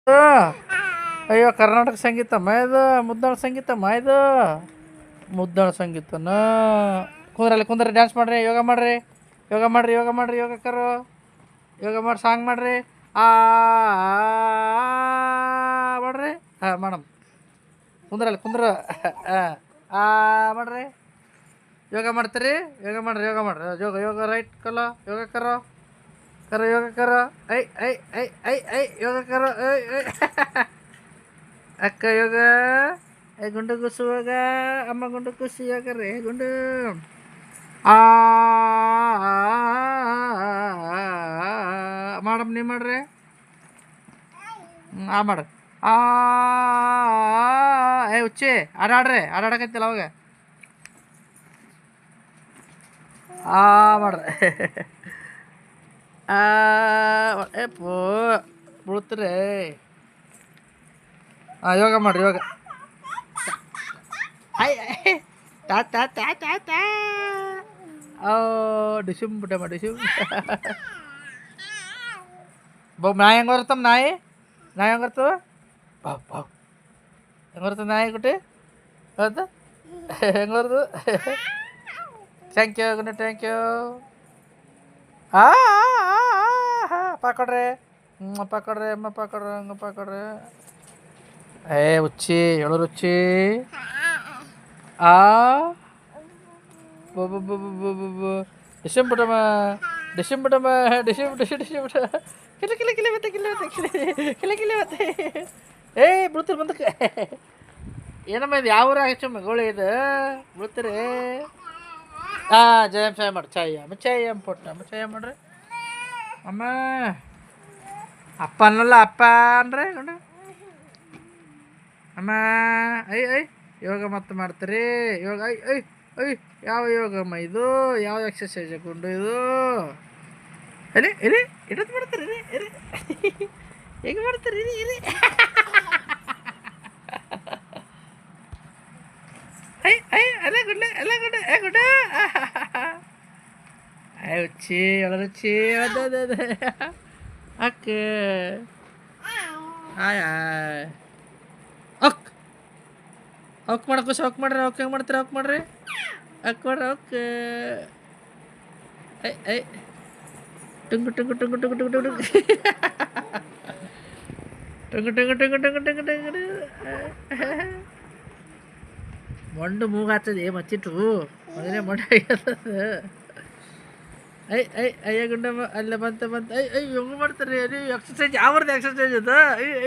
ಅಯ್ಯೋ ಕರ್ನಾಟಕ ಸಂಗೀತಮ್ಮ ಇದು ಮುದ್ದಾಳ ಸಂಗೀತಮ್ಮ ಇದು ಮುದ್ದಾಳ ಸಂಗೀತನ ಕುಂದ್ರಲ್ಲಿ ಕುಂದ್ರಿ ಡ್ಯಾನ್ಸ್ ಮಾಡ್ರಿ ಯೋಗ ಮಾಡ್ರಿ ಯೋಗ ಮಾಡ್ರಿ ಯೋಗ ಮಾಡ್ರಿ ಯೋಗಕ್ಕರು ಯೋಗ ಮಾಡಿ ಸಾಂಗ್ ಮಾಡ್ರಿ ಆ ಮಾಡ್ರಿ ಹಾಂ ಮೇಡಮ್ ಕುಂದ್ರಲ್ಲಿ ಕುಂದ್ರ ಆ ಮಾಡ್ರಿ ಯೋಗ ಮಾಡ್ತೀರಿ ಯೋಗ ಮಾಡ್ರಿ ಯೋಗ ಮಾಡ್ರಿ ಯೋಗ ಯೋಗ ರೈಟ್ ಕಲ ಯೋಗ ಕರೋ ಕರೋ ಯೋಗ ಕರೋ ಐ ಐ ಐ ಐ ಐ ಯೋಗ ಕರೋ ಐ ಐ ಅಕ್ಕ ಯೋಗ ಐ ಗುಂಡು ಕುಸು ಯೋಗ ಅಮ್ಮ ಗುಂಡು ಕುಸು ಯೋಗ ರೇ ಗುಂಡು ಆ ಮಾಡಮ್ ನೀವು ಮಾಡ್ರಿ ಆ ಮಾಡ ಆ ಏ ಹುಚ್ಚಿ ಆಡಾಡ್ರಿ ಆಡಾಡಕತ್ತಿಲ್ಲ ಅವಾಗ ಆ ಮಾಡ್ರಿ ಆ ಏ ಪೋ ಬೀಳ್ತೀರಿ ಹಾಂ ಯೋಗ ಮಾಡ್ರಿ ಯೋಗ ಐ ತಾ ತಾ ತಾ ತಾ ತಾ ಓ ಡಿಶುಮ್ ಬಿಟ್ಟಮ್ಮ ಡಿಶುಮ್ ಬಾ ನಾಯಿ ಹೆಂಗೆ ಬರ್ತಮ್ಮ ನಾಯಿ ನಾಯಿ ಹೆಂಗೆ ಬರ್ತವ ಬಾವ್ ಬಾವ್ ಹೆಂಗೆ ಬರ್ತದೆ ನಾಯಿ ಗುಟ್ಟಿ ಹೌದು ಹೆಂಗೆ ಬರ್ತದೆ thank you good thank you ಪಾಕೊಡ್ರಿ ಪಾಕೊಡ್ರಿ ಅಮ್ಮ ಪಾಕೊಡ್ರಿ ಹಂಗೆ ಪಾಕೊಡ್ರಿ ಏ ಹುಚ್ಚಿ ಹೇಳೋರು ಹುಚ್ಚಿ ಆ ಡಿಶಮ್ ಬಿಡಮ್ಮ ಡಿಶಮ್ ಬಿಡಮ್ಮ ಡಿಶಮ್ ಡಿಶಮ್ ಡಿಶಮ್ ಬಿಡ ಕಿಲ ಕಿಲ ಕಿಲ ಮತ್ತೆ ಕಿಲ ಮತ್ತೆ ಕಿಲ ಕಿಲ ಮತ್ತೆ ಏಯ್ ಬಿಡ್ತೀರಿ ಮುಂದಕ್ಕೆ ಏನಮ್ಮ ಇದು ಯಾವ ಊರಾಗ ಹೆಚ್ಚಮ್ಮ ಗೋಳಿ ಇದು ಬಿಡ್ತೀರಿ ಜಯಮ್ ಚಾಯ್ ಮಾಡಿ ಚಾಯ್ ಅಮ್ಮ ಚಾಯ್ ಅಮ್ಮ ಪೊಟ್ಟ ಅಮ್ಮ ಚಾಯ್ ಮಾಡ್ರಿ ಅಮ್ಮ ಅಪ್ಪ ಅನ್ನಲ್ಲ ಅಪ್ಪ ಅಂದ್ರೆ ಗಂಡ ಅಮ್ಮ ಐ ಐ ಯೋಗ ಮತ್ತೆ ಮಾಡ್ತೀರಿ ಯೋಗ ಐ ಐ ಐ ಯಾವ ಯೋಗಮ್ಮ ಇದು ಯಾವ ಎಕ್ಸಸೈಸ್ ಹಾಕೊಂಡು ಇದು ಅರೆ ಇರಿ ಇಡೋದು ಮಾಡ್ತೀರಿ ಇರಿ ಇರಿ ಹೇಗೆ ಮಾಡ್ತೀರಿ ಇರಿ ಇರಿ ಐ ಐ ಅಲ್ಲ ಗುಡ್ಲೆ ಅಲ್ಲ ಗುಡ್ಡೆ ಏ ಗುಡ್ಡ ಐ ಹುಚ್ಚಿ ಎಳರುಚ್ಚಿ ಅದ ಅಕ್ಕೆ ಆಯ್ ಆಯ್ ಅಕ್ ಅಕ್ ಮಾಡಕ್ಕೆ ಸಾಕ್ ಮಾಡ್ರಿ ಅಕ್ ಹೆಂಗೆ ಮಾಡ್ತೀರಿ ಅಕ್ ಮಾಡ್ರಿ ಅಕ್ ಮಾಡ್ರಿ ಅಕ್ ಐ ಐ ಟುಂಗು ಟುಂಗು ಟುಂಗು ಟುಂಗು ಟುಂಗು ಟುಂಗು ಟುಂಗು ಟುಂಗು ಟುಂಗು ಟುಂಗು ಟುಂಗು ಟುಂಗು ಮೊಂಡು ಮೂಗಾಗ್ತದೆ ಮಚ್ಚಿಟ್ಟು ಮೊದಲೇ ಮೊಂಡ ಐ ಐ ಅಯ್ಯ ಗುಂಡಮ್ಮ ಅಲ್ಲೇ ಬಂತ ಐ ಐ ಹೆಂಗೆ ಮಾಡ್ತಾರೆ ನೀವು ಎಕ್ಸಸೈಸ್ ಯಾವ್ದು ಎಕ್ಸಸೈಸ್ ಅದು ಐ